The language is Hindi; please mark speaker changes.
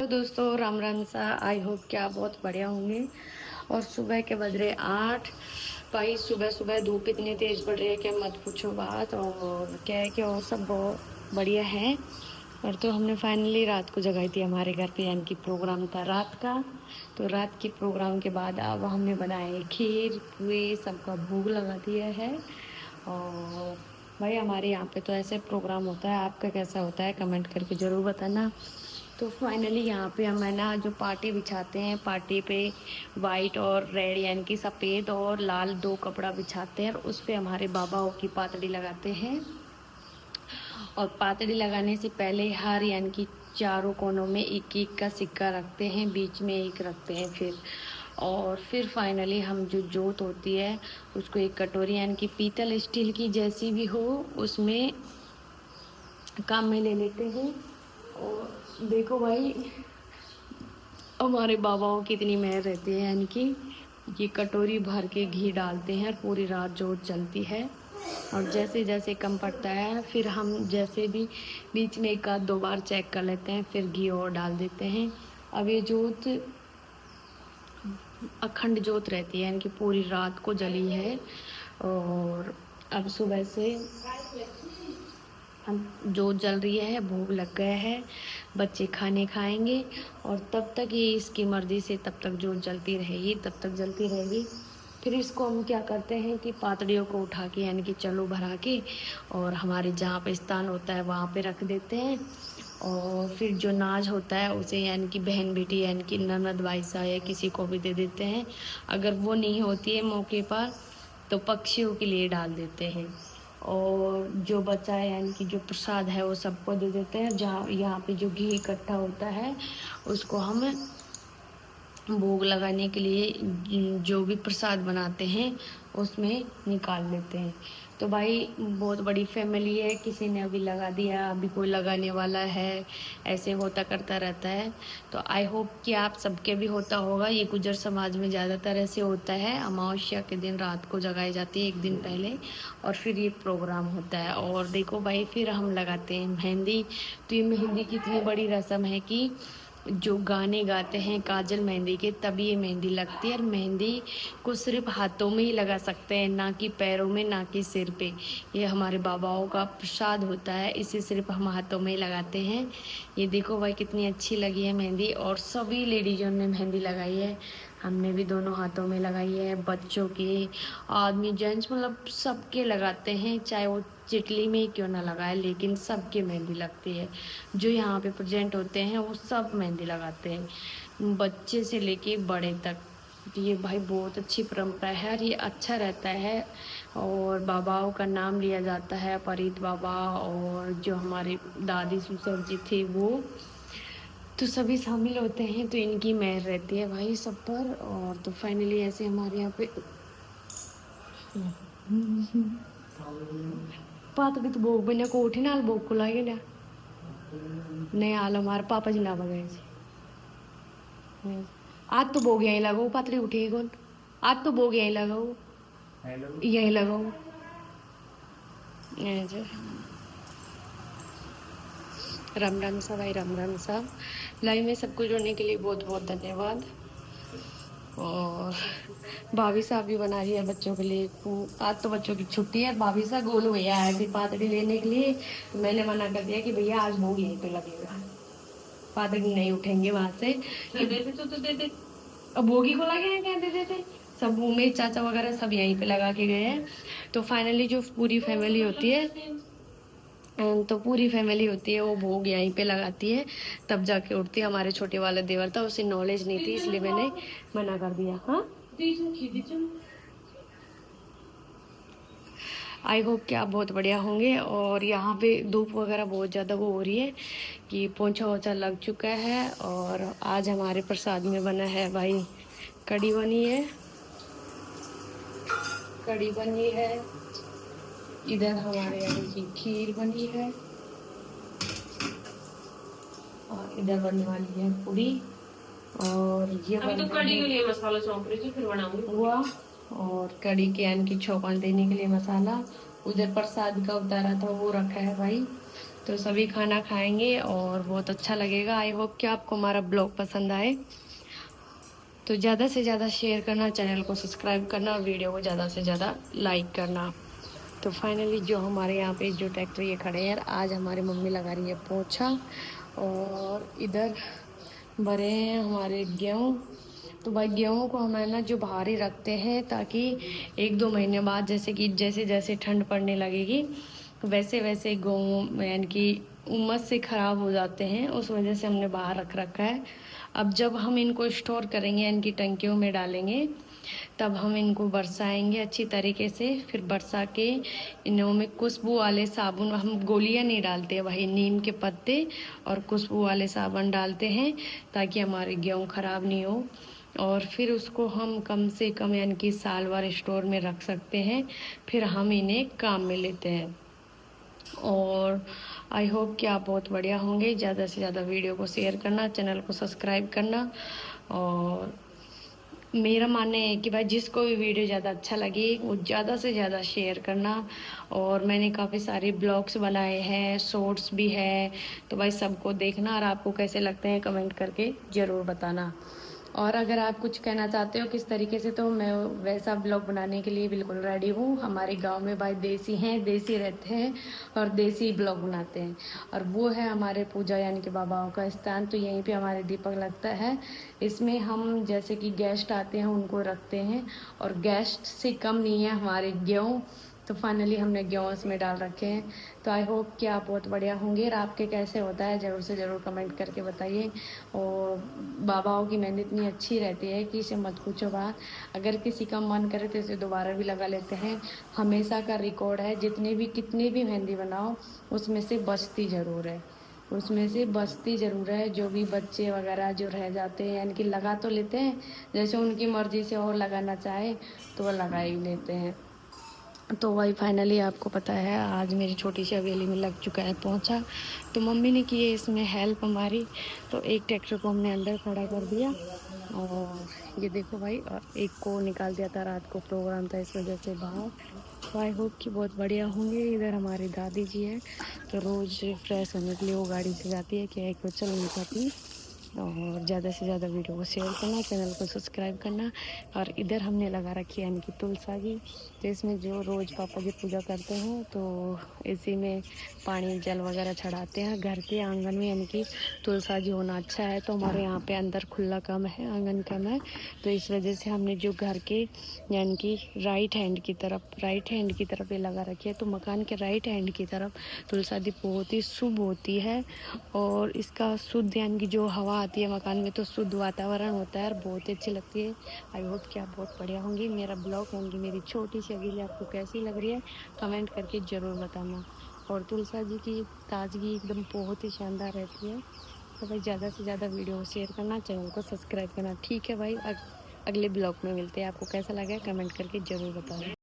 Speaker 1: तो दोस्तों राम राम सा। आई होप कि आप बहुत बढ़िया होंगे। और सुबह के बज रहे 8। भाई सुबह सुबह धूप इतनी तेज पड़ रही है कि मत पूछो बात। और क्या है कि और सब बहुत बढ़िया है। और तो हमने फाइनली रात को जगाई थी हमारे घर पे, यानी कि प्रोग्राम था रात का। तो रात के प्रोग्राम के बाद अब हमने बनाए खीर पूरी, सबका भोग लगा दिया है। और भाई हमारे यहाँ पे तो ऐसे प्रोग्राम होता है, आपका कैसा होता है कमेंट करके ज़रूर बताना। तो फाइनली यहाँ पे हम है ना जो पार्टी बिछाते हैं, पार्टी पे वाइट और रेड यानी कि सफ़ेद और लाल दो कपड़ा बिछाते हैं और उस पे हमारे बाबाओं की पातड़ी लगाते हैं। और पातड़ी लगाने से पहले हर यानी कि चारों कोनों में एक एक का सिक्का रखते हैं, बीच में एक रखते हैं फिर फाइनली हम जो जोत होती है उसको एक कटोरी यानी कि पीतल स्टील की जैसी भी हो उसमें काम में ले लेते हैं। और देखो भाई हमारे बाबाओं की इतनी मेहर रहती है, यानी कि ये कटोरी भर के घी डालते हैं और पूरी रात जोत जलती है। और जैसे जैसे कम पड़ता है फिर हम जैसे भी बीच में एक आध दो बार चेक कर लेते हैं, फिर घी और डाल देते हैं। अब ये जोत अखंड जोत रहती है, यानी कि पूरी रात को जली है। और अब सुबह से हम जोत जल रही है, भोग लग गया है, बच्चे खाने खाएंगे और तब तक ये इसकी मर्ज़ी से तब तक जोत जलती रहेगी, तब तक जलती रहेगी। फिर इसको हम क्या करते हैं कि पातड़ियों को उठा के यानी कि चलो भरा के और हमारे जहाँ पे स्थान होता है वहाँ पे रख देते हैं। और फिर जो नाज होता है उसे यानी कि बहन बेटी यानी कि ननद भाईसा या किसी को भी दे देते हैं। अगर वो नहीं होती है मौके पर तो पक्षियों के लिए डाल देते हैं। और जो बचा है यानी कि जो प्रसाद है वो सबको दे देते हैं। जहाँ यहाँ पे जो घी इकट्ठा होता है उसको हम भोग लगाने के लिए जो भी प्रसाद बनाते हैं उसमें निकाल लेते हैं। तो भाई बहुत बड़ी फैमिली है, किसी ने अभी लगा दिया, अभी कोई लगाने वाला है, ऐसे होता करता रहता है। तो आई होप कि आप सबके भी होता होगा। ये गुजर समाज में ज़्यादातर ऐसे होता है, अमावस्या के दिन रात को जगाई जाती है एक दिन पहले और फिर ये प्रोग्राम होता है। और देखो भाई फिर हम लगाते हैं मेहंदी। तो ये मेहंदी की इतनी बड़ी रस्म है कि जो गाने गाते हैं काजल मेहंदी के तभी ये मेहंदी लगती है। और मेहंदी को सिर्फ हाथों में ही लगा सकते हैं, ना कि पैरों में, ना कि सिर पे। ये हमारे बाबाओं का प्रसाद होता है, इसे सिर्फ हम हाथों में ही लगाते हैं। ये देखो भाई कितनी अच्छी लगी है मेहंदी। और सभी लेडीज़ों ने मेहंदी लगाई है, हमने भी दोनों हाथों में लगाई है। बच्चों के, आदमी, जेंट्स, मतलब सबके लगाते हैं, चाहे वो चिटली में ही क्यों ना लगाए, लेकिन सबके मेहंदी लगती है। जो यहाँ पे प्रेजेंट होते हैं वो सब मेहंदी लगाते हैं, बच्चे से लेके बड़े तक। तो ये भाई बहुत अच्छी परंपरा है और ये अच्छा रहता है। और बाबाओं का नाम लिया जाता है, फरीद बाबा और जो हमारे दादी ससुर जी थे वो, तो सभी शामिल होते हैं। तो इनकी मेहर रहती है भाई सब पर। और तो फाइनली ऐसे हमारे यहाँ पे पातड़ी तो भोग बने कोठी नाल भोग को लागे ना नहीं आलो हमारे पापा जी ना बगैर जी आज तो भोग यहीं लगाओ, पातड़ी उठेगी कौन? आज तो भोग यहीं लगाओ, यहीं लगाओ। ऐसे। राम राम सा भाई, राम राम सा। लाइव में सबको जुड़ने के लिए बहुत बहुत धन्यवाद। और भाभी साहब भी बना रही है बच्चों के लिए। आज तो बच्चों की छुट्टी है, भाभी साहब गोलू भैया आए थे पातड़ी लेने के लिए, तो मैंने मना कर दिया कि भैया आज भोग यहीं पे लगेगा, पातड़ी नहीं उठेंगे वहां से। दे देते तो दे दे, अब भोगी को लगे हैं क्या दे देते। सब उमेश चाचा वगैरह सब यहीं पे लगा के गए हैं। तो फाइनली जो पूरी फैमिली होती है वो भोग यहीं पे लगाती है, तब जाके उठती है। हमारे छोटे वाला देवर था, उसे नॉलेज नहीं थी इसलिए मैंने मना कर दिया। हाँ आई होप कि आप बहुत बढ़िया होंगे। और यहाँ पे धूप वगैरह बहुत ज़्यादा वो हो रही है कि पोंछा वोछा लग चुका है। और आज हमारे प्रसाद में बना है भाई, कढ़ी बनी है, कढ़ी बनी है, इधर हमारे यहाँ की खीर बनी है और इधर बनने वाली है पूरी। और ये तो कढ़ी के लिए मसाला सौंप रही थी, फिर बनाऊंगी हुआ। और कढ़ी के यानी कि छौंका देने के लिए मसाला, उधर प्रसाद का उतारा था वो रखा है भाई। तो सभी खाना खाएंगे और बहुत अच्छा लगेगा। आई होप कि आपको हमारा ब्लॉग पसंद आए। तो ज़्यादा से ज़्यादा शेयर करना, चैनल को सब्सक्राइब करना और वीडियो को ज़्यादा से ज़्यादा लाइक करना। तो फाइनली जो हमारे यहाँ पे जो ट्रैक्टर ये खड़े हैं, आज हमारी मम्मी लगा रही है पोछा और इधर भरे हैं हमारे गेहूँ। तो भाई गेहूँ को हम है ना जो बाहर ही रखते हैं, ताकि 1-2 महीने बाद जैसे जैसे ठंड पड़ने लगेगी वैसे वैसे गेहूँ यानी कि उमस से ख़राब हो जाते हैं, उस वजह से हमने बाहर रख रखा है। अब जब हम इनको स्टोर करेंगे, इनकी टंकियों में डालेंगे, तब हम इनको बरसाएंगे अच्छी तरीके से। फिर बरसा के इनों में खुशबू वाले साबुन, हम गोलियां नहीं डालते भाई, नीम के पत्ते और खुशबू वाले साबुन डालते हैं ताकि हमारे गेहूँ ख़राब नहीं हो। और फिर उसको हम कम से कम यानी कि साल भर स्टोर में रख सकते हैं, फिर हम इन्हें काम में लेते हैं। और आई होप कि आप बहुत बढ़िया होंगे। ज़्यादा से ज़्यादा वीडियो को शेयर करना, चैनल को सब्सक्राइब करना। और मेरा मानना है कि भाई जिसको भी वीडियो ज़्यादा अच्छा लगे वो ज़्यादा से ज़्यादा शेयर करना। और मैंने काफ़ी सारे ब्लॉग्स बनाए हैं, शॉर्ट्स भी है, तो भाई सबको देखना और आपको कैसे लगते हैं कमेंट करके ज़रूर बताना। और अगर आप कुछ कहना चाहते हो किस तरीके से, तो मैं वैसा ब्लॉग बनाने के लिए बिल्कुल रेडी हूँ। हमारे गांव में भाई देसी हैं, देसी रहते हैं और देसी ब्लॉग बनाते हैं। और वो है हमारे पूजा यानी कि बाबाओं का स्थान, तो यहीं पे हमारे दीपक लगता है। इसमें हम जैसे कि गेस्ट आते हैं उनको रखते हैं, और गेस्ट से कम नहीं है हमारे गेहूँ। तो फाइनली हमने गेहूँ इसमें डाल रखे हैं। तो आई होप कि आप बहुत बढ़िया होंगे। और आपके कैसे होता है ज़रूर से ज़रूर कमेंट करके बताइए। और बाबाओं की मेहंदी इतनी अच्छी रहती है कि इसे मत पूछो बात। अगर किसी का मन करे तो इसे दोबारा भी लगा लेते हैं। हमेशा का रिकॉर्ड है, कितनी भी मेहंदी बनाओ उसमें से बचती ज़रूर है, उसमें से बचती ज़रूर है। जो भी बच्चे वगैरह जो रह जाते हैं यानी कि लगा तो लेते हैं, जैसे उनकी मर्ज़ी से और लगाना चाहे तो वह लगा ही लेते हैं। तो वही फाइनली आपको पता है आज मेरी छोटी सी हवेली में लग चुका है पोंछा। तो मम्मी ने की है इसमें हेल्प हमारी। तो एक ट्रैक्टर को हमने अंदर खड़ा कर दिया और ये देखो भाई, और एक को निकाल दिया था, रात को प्रोग्राम था इस वजह से बाहर। तो आई होप कि बहुत बढ़िया होंगे। इधर हमारी दादी जी है, तो रोज़ फ्रेश होने के लिए वो गाड़ी से जाती है, क्या है कि वो चल नहीं पाती। और ज़्यादा से ज़्यादा वीडियो को शेयर करना, चैनल को सब्सक्राइब करना। और इधर हमने लगा रखी है यानी कि तुलसा जी। तो इसमें जो रोज़ पापा जी पूजा करते हैं तो इसी में पानी जल वगैरह चढ़ाते हैं। घर के आंगन में यानी कि तुलसा जी होना अच्छा है। तो हमारे यहाँ पे अंदर खुला कम है, आंगन कम है, तो इस वजह से हमने जो घर के यानी कि राइट हैंड की तरफ ये लगा रखी है। तो मकान के राइट हैंड की तरफ तुलसा जी बहुत ही शुभ होती है। और इसका शुद्ध यानी कि जो हवा आती है मकान में, तो शुद्ध वातावरण होता है और बहुत ही अच्छी लगती है। आई होप कि आप बहुत बढ़िया होंगी। मेरा ब्लॉग यानी कि मेरी छोटी सी हवेली आपको कैसी लग रही है कमेंट करके ज़रूर बताना। और तुलसा जी की ताजगी एकदम बहुत ही शानदार रहती है। तो भाई ज़्यादा से ज़्यादा वीडियो को शेयर करना, चैनल को सब्सक्राइब करना। ठीक है भाई, अगले ब्लॉग में मिलते हैं। आपको कैसा लगा कमेंट करके ज़रूर बताना।